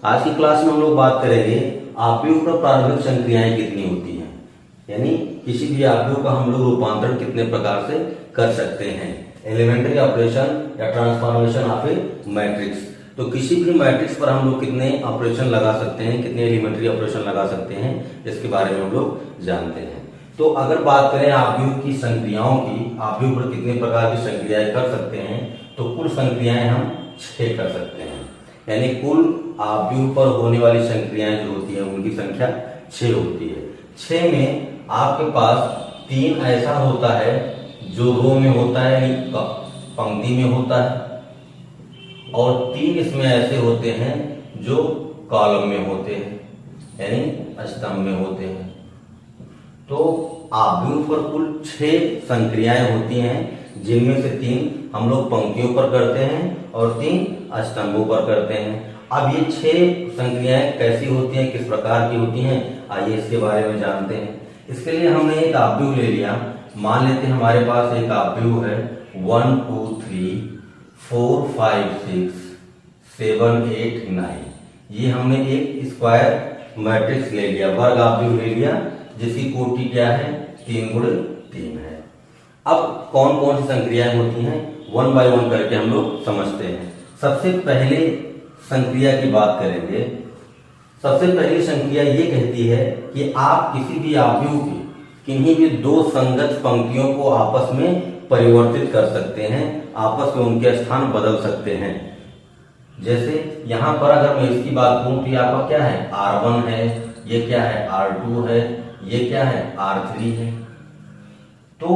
आज की क्लास में हम लोग बात करेंगे आव्यूह पर प्रारंभिक संक्रियाएं कितनी होती हैं, यानी किसी भी आव्यूह का हम लोग रूपांतरण कितने प्रकार से कर सकते हैं। एलिमेंट्री ऑपरेशन या ट्रांसफॉर्मेशन ऑफ ए मैट्रिक्स। तो किसी भी मैट्रिक्स पर हम लोग कितने ऑपरेशन लगा सकते हैं, कितने एलिमेंट्री ऑपरेशन लगा सकते हैं, इसके बारे में हम लोग जानते हैं। तो अगर बात करें आव्यूह की संक्रियाओं की, आव्यूह पर कितने प्रकार की संक्रियाएं कर सकते हैं, तो कुल संक्रियाएं हम 6 कर सकते हैं। यानी कुल आव्यूह पर होने वाली संक्रियाएं जो होती हैं उनकी संख्या 6 होती है। 6 में आपके पास 3 ऐसा होता है जो रो में होता है, यानी पंक्ति में होता है, और 3 इसमें ऐसे होते हैं जो कॉलम में होते हैं, यानी स्तंभ में होते हैं। तो आव्यूह पर कुल 6 संक्रियाएं होती हैं, जिनमें से 3 हम लोग पंक्तियों पर करते हैं और 3 स्तंभों पर करते हैं। अब ये 6 संक्रियाएं कैसी होती हैं, किस प्रकार की होती हैं, आइए इसके बारे में जानते हैं। इसके लिए हमने एक आव्यूह ले लिया। मान लेते हैं हमारे पास एक आव्यूह है 1 2 3 4 5 6 7 8 9। ये हमने एक स्क्वायर मैट्रिक्स ले लिया, वर्ग आव्यूह ले लिया, जिसकी कोटि क्या है, 3 गुणे 3 है। अब कौन कौन सी संक्रियाएं होती हैं, 1 बाय 1 करके हम लोग समझते हैं। सबसे पहले संक्रिया की बात करेंगे। सबसे पहली संक्रिया ये कहती है कि आप किसी भी आव्यूह की किन्हीं भी 2 संगत पंक्तियों को आपस में परिवर्तित कर सकते हैं, आपस में उनके स्थान बदल सकते हैं। जैसे यहां पर अगर मैं इसकी बात करूं तो आपका क्या है, R1 है, ये क्या है, R2 है, ये क्या है, R3 है। तो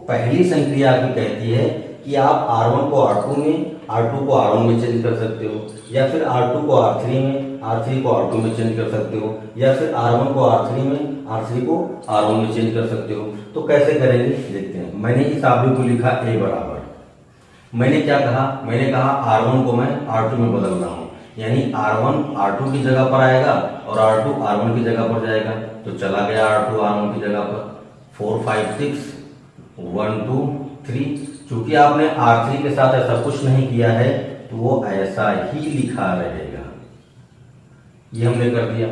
पहली संक्रिया की कहती है कि आप R1 को R2 में, R2 को R1 में चेंज कर सकते हो, या फिर R2 को R3 में, R3 को R2 में चेंज कर सकते हो, या फिर R1 को R3 में, R3 को R1 में चेंज कर सकते हो। तो कैसे करेंगे देखते हैं। मैंने इस आव्यूह को लिखा A बराबर, मैंने क्या कहा, मैंने कहा R1 को मैं R2 में बदल रहा हूं, यानी R1 R2 की जगह पर आएगा और R2 R1 की जगह पर जाएगा। तो चला गया R2 R1 की जगह पर, 4 5 6 1 2 3। चूंकि आपने R3 के साथ ऐसा कुछ नहीं किया है तो वो ऐसा ही लिखा रहेगा। ये हमने कर दिया।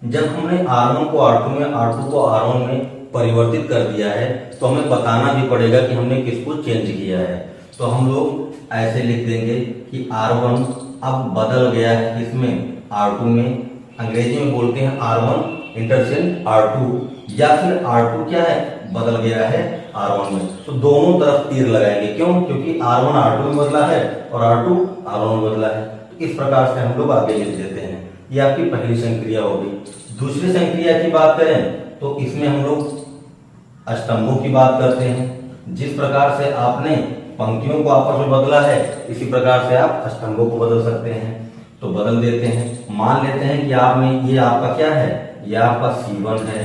जब हमने R1 को R2 में, R2 को R1 में परिवर्तित कर दिया है तो हमें बताना भी पड़ेगा कि हमने किसको चेंज किया है। तो हम लोग ऐसे लिख देंगे कि R1 अब बदल गया है किसमें, R2 में। अंग्रेजी में बोलते हैं R1 इंटरचेंज R2, या फिर R2 क्या है, बदल गया है R1 में। तो दोनों तरफ तीर लगाएंगे, क्यों, क्योंकि R1 R2 में बदला है और R2 R1 में बदला है। तो इस प्रकार से हम लोग आगे लिख देते हैं। ये आपकी पहली संक्रिया होगी। दूसरी संक्रिया की बात करें तो इसमें हम लोग स्तंभों की बात करते हैं। जिस प्रकार से आपने पंक्तियों को आपस में बदला है, इसी प्रकार से आप स्तंभों को बदल सकते हैं। तो बदल देते हैं। मान लेते हैं कि आपने, ये आपका क्या है, ये आपका C1 है,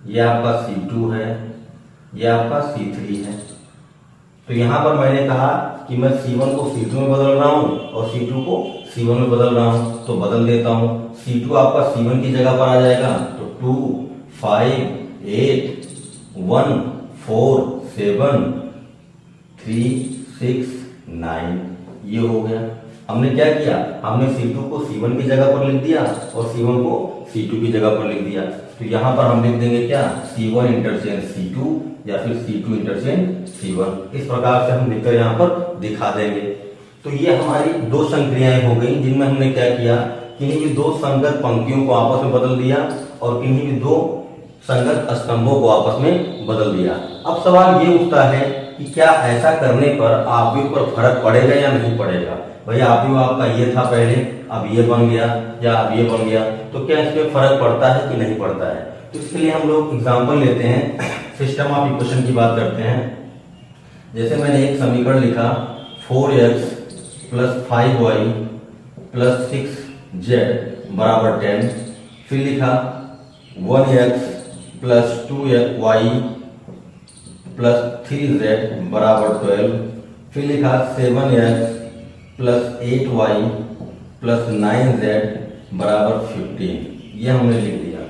ये आपका C2 है, ये आपका C3 है। तो यहां पर मैंने कहा कि मैं C1 को C2 में बदल रहा हूं और C2 को C1 में बदल रहा हूं। तो बदल देता हूं। C2 आपका C1 की जगह पर आ जाएगा, तो 2 5 8 1 4 7 3 6 9 ये हो गया। हमने क्या किया, हमने C2 को C1 की जगह पर लिख दिया और C1 को C2 की जगह पर लिख दिया। तो यहां पर हम लिख देंगे क्या, C1 इंटरचेंज C2 या फिर C2 इंटरचेंज C1। इस प्रकार से हम लिखकर यहां पर दिखा देंगे। तो ये हमारी 2 संक्रियाएं हो गई, जिनमें हमने क्या किया, किन्हीं भी 2 संगत पंक्तियों को आपस में बदल दिया और किन्हीं भी 2 संगत स्तंभों को आपस में बदल दिया। अब सवाल ये उठता है कि क्या ऐसा करने पर आव्यूह पर फर्क पड़ेगा या नहीं पड़ेगा। भाई आव्यूह आपका ये था पहले, अब ये बन गया या अब ये बन गया, तो क्या इसमें फर्क पड़ता है कि नहीं पड़ता है। तो इसके लिए हम लोग एग्जांपल लेते हैं, सिस्टम ऑफ इक्वेशन की बात करते हैं। जैसे मैंने एक समीकरण लिखा 4x + 5y + 6z बराबर 10। फिर लिखा 1x + 2y + 3z बराबर 12। फिर लिखा 7x + 8y + 9z बराबर 15। ये हमने लिख दिया।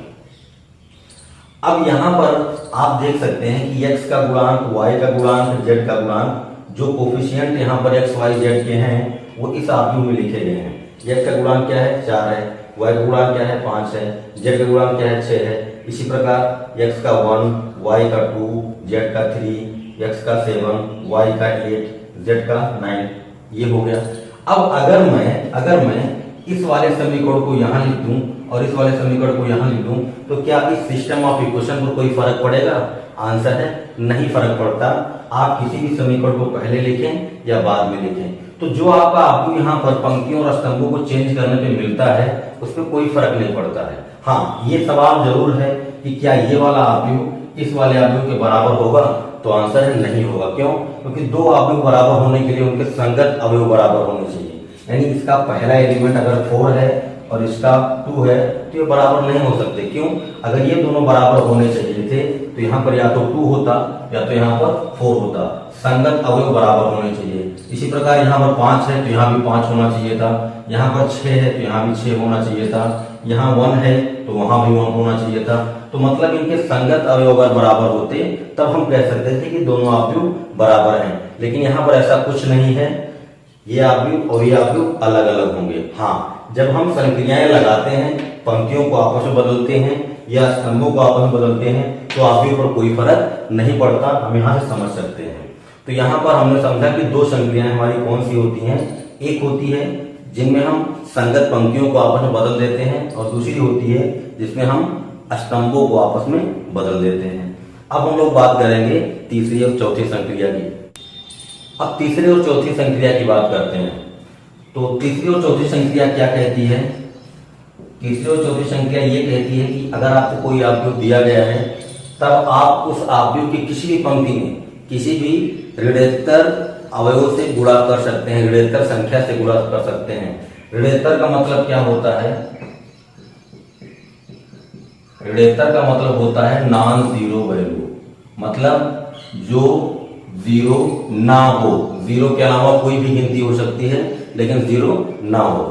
अब यहां पर आप देख सकते हैं कि x का गुणांक, y का गुणांक, z का गुणांक, जो कोफिशिएंट यहाँ पर x y z के हैं वो इस आव्यूह में लिखे गए हैं। x का गुणांक क्या है 4 है, y का गुणांक क्या है 5 है, z का गुणांक क्या है 6 है। इसी प्रकार x का 1, y का 2, z का 3, x का 7, y का 8, z का 9, ये हो गया। अब अगर मैं इस वाले समीकरण को यहाँ लिख दूं और इस वाले समीकरण को यहाँ लिख दूं तो क्या इस सिस्टम ऑफ इक्वेशन पर कोई फर्क पड़ेगा? आंसर है नहीं फर्क पड़ता। आप किसी भी समीकरण को पहले लिखें या बाद में लिखें, तो जो आपको यहाँ पर पंक्तियों और स्तंभों को चेंज करने पे मिलता है उस पर कोई फर्क नहीं पड़ता है। हाँ, ये सवाल जरूर है कि क्या ये वाला अवयव इस वाले अवयव के बराबर होगा? तो आंसर है नहीं होगा। क्यों? क्योंकि दो अवयव बराबर होने के लिए उनके संगत अवयव बराबर होने चाहिए। यानी इसका पहला एलिमेंट अगर 4 है और इसका 2 है तो ये बराबर नहीं हो सकते। क्यों? अगर ये दोनों बराबर होने चाहिए थे तो यहाँ पर या तो 2 होता या तो यहाँ पर 4 होता। संगत अवयव बराबर होने चाहिए। इसी प्रकार यहाँ पर 5 है तो यहाँ भी 5 होना चाहिए था, यहाँ पर 6 है तो यहाँ भी 6 होना चाहिए था, यहाँ 1 है तो वहां भी 1 होना चाहिए था। तो मतलब इनके संगत अवयव अगर बराबर होते तब हम कह सकते थे कि दोनों अवयव बराबर हैं। लेकिन यहाँ पर ऐसा कुछ नहीं है, ये अवयव और ये अवयव अलग अलग होंगे। हाँ, जब हम संक्रियाएं लगाते हैं, पंक्तियों को आपस में बदलते हैं या स्तंभों को आपस में बदलते हैं तो अवयव पर कोई फर्क नहीं पड़ता। हम यहाँ से समझ सकते हैं। तो यहाँ पर हमने समझा कि दो संक्रियाएं हमारी कौन सी होती हैं। एक होती है जिनमें हम संगत पंक्तियों को आपस में बदल देते हैं और दूसरी होती है जिसमें हम स्तंभों को आपस में बदल देते हैं। अब हम लोग बात करेंगे तीसरी और चौथी संक्रिया की। अब तीसरी और चौथी संक्रिया की बात करते हैं। तो तीसरी और चौथी संक्रिया क्या कहती है? तीसरी और चौथी संक्रिया ये कहती है कि अगर आपको कोई अवयव दिया गया है तब आप उस अवयव की किसी भी पंक्ति में किसी भी ऋणोत्तर अवयव से गुणा कर सकते हैं, ऋणोत्तर संख्या से गुणा कर सकते हैं। ऋणोत्तर का मतलब क्या होता है? ऋणोत्तर का मतलब होता है नॉन जीरो वैल्यू, मतलब जो जीरो ना हो। जीरो के अलावा कोई भी गिनती हो सकती है लेकिन जीरो ना हो।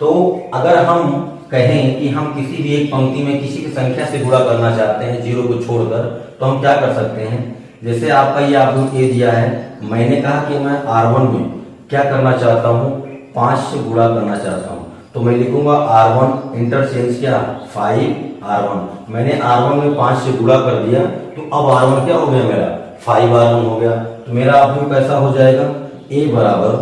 तो अगर हम कहें कि हम किसी भी एक पंक्ति में किसी भी संख्या से गुणा करना चाहते हैं जीरो को छोड़कर, तो हम क्या कर सकते हैं? जैसे आपका ये आपको ए दिया है, मैंने कहा कि मैं R1 में क्या करना चाहता हूँ? 5 से गुणा करना चाहता हूँ, तो मैं लिखूंगा R1 इंटरचेंज क्या 5R1। मैंने R1 में 5 से गुणा कर दिया तो अब R1 क्या हो गया मेरा 5R1 हो गया। तो मेरा अवयव कैसा हो जाएगा? A बराबर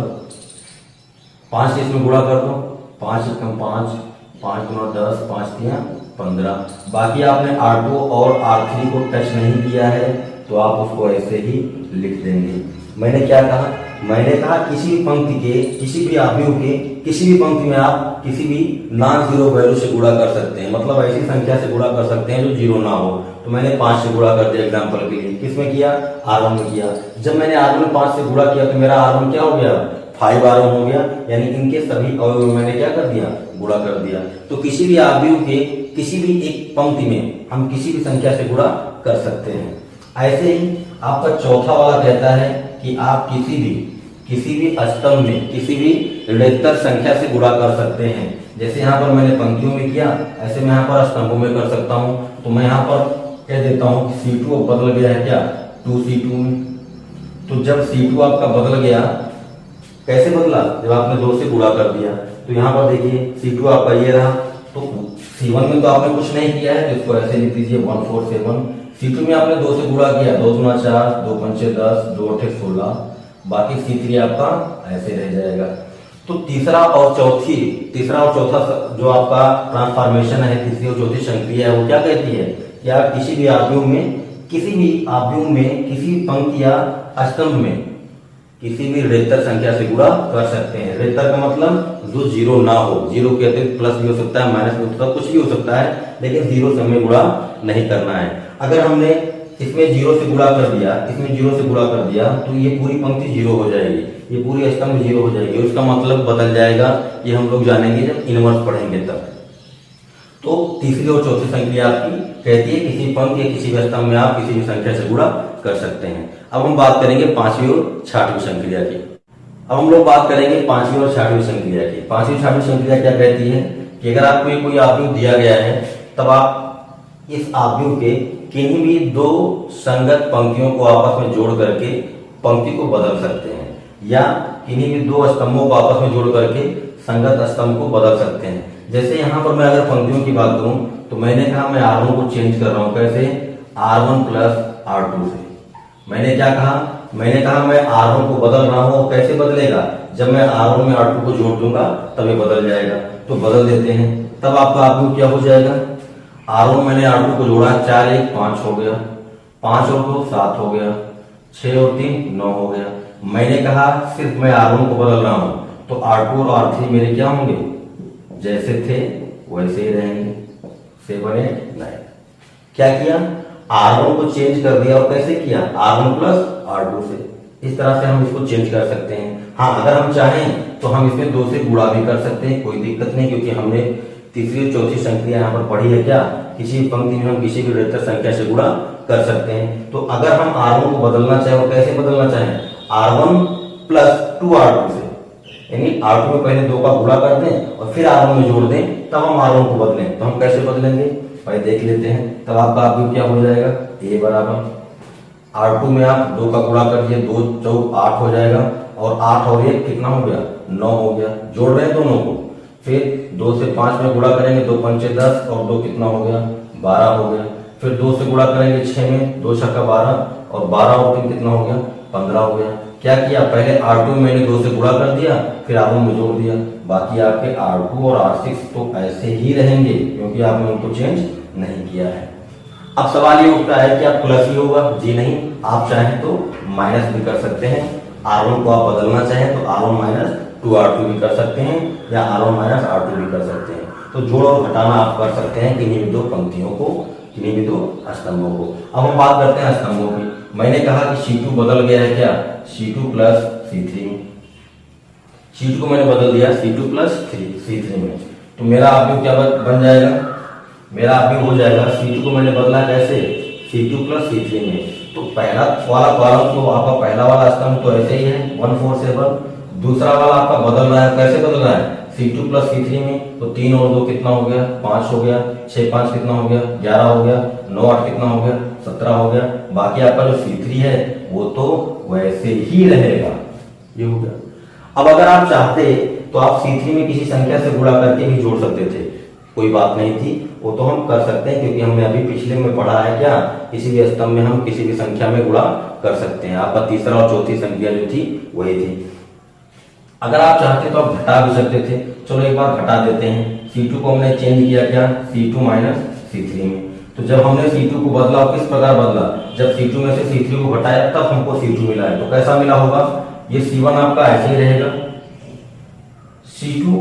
5 से इसमें गुणा कर दो, 5 एकम 5, 5 गुना 10, 5 तिया 15। बाकी आपने R2 और R3 को टच नहीं किया है तो आप उसको ऐसे ही लिख देंगे। मैंने क्या कहा? मैंने कहा किसी भी पंक्ति के किसी भी अवयव के किसी भी पंक्ति में आप किसी भी नॉन जीरो वैल्यू से गुणा कर सकते हैं, मतलब ऐसी संख्या से गुणा कर सकते हैं जो जीरो ना हो। तो मैंने 5 से गुणा कर दिया एग्जांपल के लिए। किसमें किया? R1 में किया। जब मैंने R1 में 5 से गुणा किया तो मेरा R1 क्या हो गया 5R1 हो गया। यानी इनके सभी अवयव में मैंने क्या कर दिया? गुणा कर दिया। तो किसी भी अवयव के किसी भी एक पंक्ति में हम किसी भी संख्या से गुणा कर सकते हैं। ऐसे ही आपका चौथा वाला कहता है कि आप किसी भी स्तंभ में किसी भी ऋणोत्तर संख्या से गुणा कर सकते हैं। जैसे यहाँ पर मैंने पंक्तियों में किया, ऐसे मैं यहाँ पर स्तंभों में कर सकता हूँ। तो मैं यहाँ पर कह देता हूँ कि C2 बदल गया है क्या 2C2 में। तो जब C2 आपका बदल गया, कैसे बदला? जब आपने 2 से गुणा कर दिया। तो यहाँ पर देखिए C2 आपका ये रहा। तो C1 में तो आपने कुछ नहीं किया है तो इसको ऐसे लिख दीजिए 147। C2 में आपने 2 से गुणा किया, 2 गुना 4, 2 पंचे 10, 2 अठे 16। बाकी C3 आपका ऐसे रह जाएगा। तो तीसरा और चौथा जो आपका ट्रांसफॉर्मेशन है, तीसरी और चौथी संक्रिया है, वो क्या कहती है? या किसी भी अवयव में किसी पंक्ति या स्तंभ में किसी भी ऋणोत्तर संख्या से गुणा कर सकते हैं। ऋणोत्तर का मतलब जो जीरो ना हो। जीरो कहते हैं प्लस भी हो सकता है, माइनस भी हो सकता है, कुछ भी हो सकता है, लेकिन जीरो से हमें गुणा नहीं करना है। अगर हमने इसमें जीरो से गुणा कर दिया, इसमें जीरो से गुणा कर दिया तो ये पूरी पंक्ति जीरो हो जाएगी, ये पूरी स्तंभ जीरो हो जाएगी, उसका मतलब बदल जाएगा। ये हम लोग जानेंगे जब इनवर्स पढ़ेंगे तब। तो तीसरी और चौथी संक्रिया आपकी कहती है किसी पंक्ति या किसी भी स्तंभ में आप किसी भी संख्या से गुणा कर सकते हैं। अब हम बात करेंगे पांचवी और छठवीं संक्रिया की। अब हम लोग बात करेंगे पांचवी और छठवीं संक्रिया की। पांचवी छठवीं संक्रिया क्या कहती है कि अगर आपको कोई अवयव दिया गया है तब आप इस अवयव के किन्हीं भी दो संगत पंक्तियों को आपस में जोड़ करके पंक्ति को बदल सकते हैं, या किन्हीं भी दो स्तंभों को आपस में जोड़ करके संगत स्तंभ को बदल सकते हैं। जैसे यहाँ पर मैं अगर पंक्तियों की बात करूं तो मैंने कहा मैं R1 को चेंज कर रहा हूं, कैसे? R1 प्लस R2 से। मैंने क्या कहा? मैंने कहा मैं R1 को बदल रहा हूं, कैसे बदलेगा? जब मैं R1 में R2 को जोड़ दूंगा तब ये बदल जाएगा। तो बदल देते हैं, तब आपका आव्यूह क्या हो जाएगा? R1 मैंने R2 को जोड़ा, 4 1 5 हो गया, 5 और 2 7 हो गया, 6 और 3 9 हो गया। मैंने कहा सिर्फ मैं R1 को बदल रहा हूं, तो R2 और R3 मेरे क्या होंगे? जैसे थे वैसे ही रहेंगे। 7 8 9। क्या किया? R1 को चेंज कर दिया, और कैसे किया? R1 प्लस R2 से। इस तरह से हम इसको चेंज कर सकते हैं। हाँ, अगर हम चाहें तो हम इसमें 2 से गुणा भी कर सकते हैं, कोई दिक्कत नहीं, क्योंकि हमने तीसरी और चौथी संख्या यहाँ पर पढ़ी है। क्या? किसी भी पंक्ति में हम किसी भी निरंतर संख्या से गुणा कर सकते हैं। तो अगर हम R1 को बदलना चाहें, और कैसे बदलना चाहें? R1 प्लस 2R2 से, यानी R2 में पहले 2 का गुणा कर दें और फिर R1 में जोड़ दें, तब हम R1 को बदलें। तो हम कैसे बदलेंगे पहले देख लेते हैं। तब आपका आव्यूह क्या हो जाएगा? A बराबर R2 में आप 2 का गुणा कर दिए, 2 4 8 हो जाएगा, और 8 और 1 कितना हो गया? 9 हो गया। जोड़ रहे हैं दोनों को, फिर 2 से 5 में गुणा करेंगे, 2 पंचे 10 और 2 कितना हो गया? 12 हो गया। फिर 2 से गुणा करेंगे 6 में, 2 छक्का 12, और 12 और 3 कितना हो गया? 15 हो गया। क्या किया? पहले R2 में मैंने 2 से गुणा कर दिया, फिर R1 में जोड़ दिया। बाकी आपके R2 और R6 तो ऐसे ही रहेंगे, क्योंकि आपने उनको चेंज नहीं किया है। अब सवाल ये उठता है कि आप प्लस ही होगा? जी नहीं, आप चाहें तो माइनस भी कर सकते हैं। R1 को आप बदलना चाहें तो R1 माइनस 2R2 भी कर सकते हैं, या R1 माइनस R2 भी कर सकते हैं। तो जोड़ और घटाना आप कर सकते हैं किन्हीं भी 2 पंक्तियों को, किन्हीं भी 2 स्तंभों को। अब हम बात करते हैं स्तंभों की। मैंने कहा कि C2 बदल गया है, क्या? C2 प्लस C3 में। C2 को मैंने बदल दिया C2 प्लस C3 में। तो मेरा आव्यूह क्या बन जाएगा? मेरा आव्यूह हो जाएगा, C2 को मैंने बदला कैसे? C2 प्लस C3 में। तो पहला वाला कॉलम तो आपका पहला वाला स्तंभ तो ऐसे ही है 1 4 7। दूसरा वाला आपका बदल रहा है, कैसे बदल रहा है? C2 प्लस C3 में। तो 3 और 2 कितना हो गया? 5 हो गया। 6 5 कितना हो गया? 11 हो गया। 9 8 कितना हो गया? 17 हो गया। बाकी आपका जो C3 है वो तो वैसे ही रहेगा। ये हो गया। अब अगर आप चाहते तो आप C3 में किसी संख्या से गुणा करके भी जोड़ सकते थे, कोई बात नहीं थी, वो तो हम कर सकते हैं, क्योंकि हमने अभी पिछले में पढ़ा है क्या? किसी भी स्तंभ में हम किसी भी संख्या में गुणा कर सकते हैं। आपका तीसरा और चौथी संख्या जो थी वही थी। अगर आप चाहते तो आप घटा भी सकते थे। चलो एक बार घटा देते हैं। C2 को हमने चेंज किया क्या? C2 माइनस C3 में। तो जब हमने C2 को बदला, किस प्रकार बदला? जब C2 में से C3 को घटाया तब हमको C2 मिला है। तो कैसा मिला होगा? ये C1 आपका ऐसे ही रहेगा, C2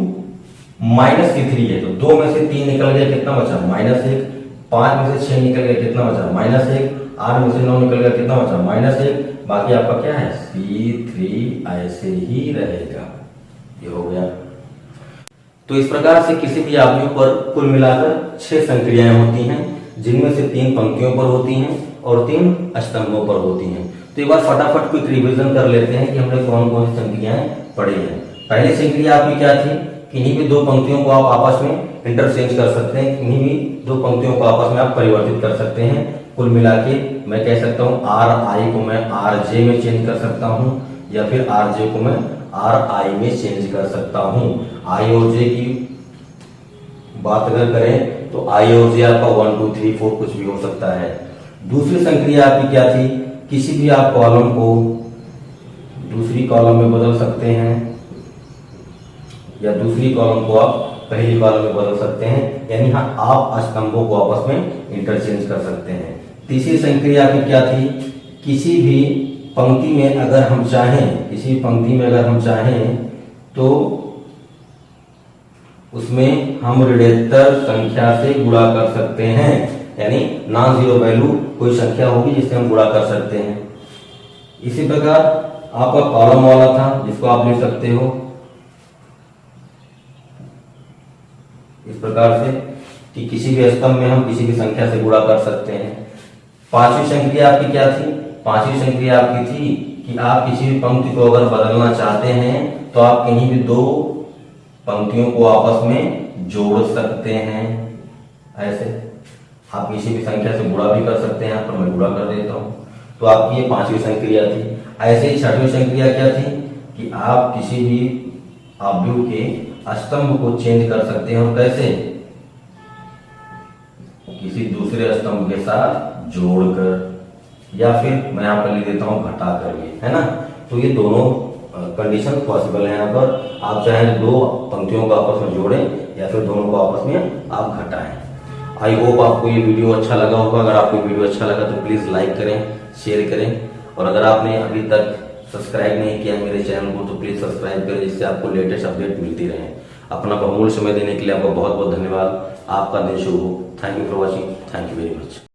माइनस C3 है, तो 2 में से 3 निकल गया, कितना बचा? -1। 5 में से 6 निकल गया, कितना बचा? -1। 8 में से 9 निकल गया, कितना बचा? -1। बाकी आपका क्या है? C3 ऐसे ही रहेगा। ये हो गया। तो इस प्रकार से किसी भी आव्यूह पर कुल मिलाकर 6 संक्रियाएं होती हैं, जिनमें से 3 पंक्तियों पर होती हैं और 3 स्तंभों पर होती हैं। तो एक बार फटाफट क्विक रिवीजन कर लेते हैं कि हमने कौन कौन सी संक्रियाएं पढ़ी हैं। पहली संक्रिया आपकी क्या थी? किन्हीं भी 2 पंक्तियों को आप आपस में इंटरचेंज कर सकते हैं, किन्हीं भी 2 पंक्तियों को आपस में आप परिवर्तित कर सकते हैं। कुल मिला के मैं कह सकता हूँ RI को मैं RJ में चेंज कर सकता हूँ, या फिर RJ को मैं RI में चेंज कर सकता हूँ। I और J की बात अगर करें तो I और J आपका 1 2 3 4 कुछ भी हो सकता है। दूसरी संक्रिया आपकी क्या थी? किसी भी आप कॉलम को दूसरी कॉलम में बदल सकते हैं, या दूसरी कॉलम को आप पहली कॉलम में बदल सकते हैं, यानी हाँ आप स्तंभों को आपस में इंटरचेंज कर सकते हैं। तीसरी संक्रिया की क्या थी? किसी भी पंक्ति में अगर हम चाहें, किसी पंक्ति में अगर हम चाहें तो उसमें हम ऋणात्मक संख्या से गुणा कर सकते हैं, यानी नॉन जीरो वैल्यू कोई संख्या होगी जिससे हम गुणा कर सकते हैं। इसी प्रकार आपका कॉलम वाला था, जिसको आप लिख सकते हो इस प्रकार से कि किसी भी स्तंभ में हम किसी भी संख्या से गुणा कर सकते हैं। पांचवी संक्रिया आपकी क्या थी? पांचवी संक्रिया आपकी थी कि आप किसी भी पंक्ति को अगर बदलना चाहते हैं तो आप कहीं भी 2 पंक्तियों को आपस में जोड़ सकते हैं। ऐसे आप किसी भी संख्या से गुणा भी कर सकते हैं, पर मैं गुणा कर देता हूं। तो आपकी ये पांचवी संक्रिया थी। ऐसे ही छठवीं संक्रिया क्या थी कि आप किसी भी आव्यूह के स्तंभ को चेंज कर सकते हैं। और कैसे? किसी दूसरे स्तंभ के साथ जोड़कर, या फिर मैं यहाँ पर लिख देता हूँ घटा करके, है ना। तो ये दोनों कंडीशन पॉसिबल है। यहाँ पर आप चाहे दो पंक्तियों को आपस में जोड़ें या फिर दोनों को आपस में आप घटाएं। आई होप आपको ये वीडियो अच्छा लगा होगा। अगर आपको वीडियो अच्छा लगा तो प्लीज लाइक करें, शेयर करें, और अगर आपने अभी तक सब्सक्राइब नहीं किया मेरे चैनल को तो प्लीज सब्सक्राइब करें, जिससे आपको लेटेस्ट अपडेट मिलती रहे। अपना बहुमूल्य समय देने के लिए आपका बहुत बहुत धन्यवाद। आपका दिन शुभ हो। Thank you for watching. Thank you very much.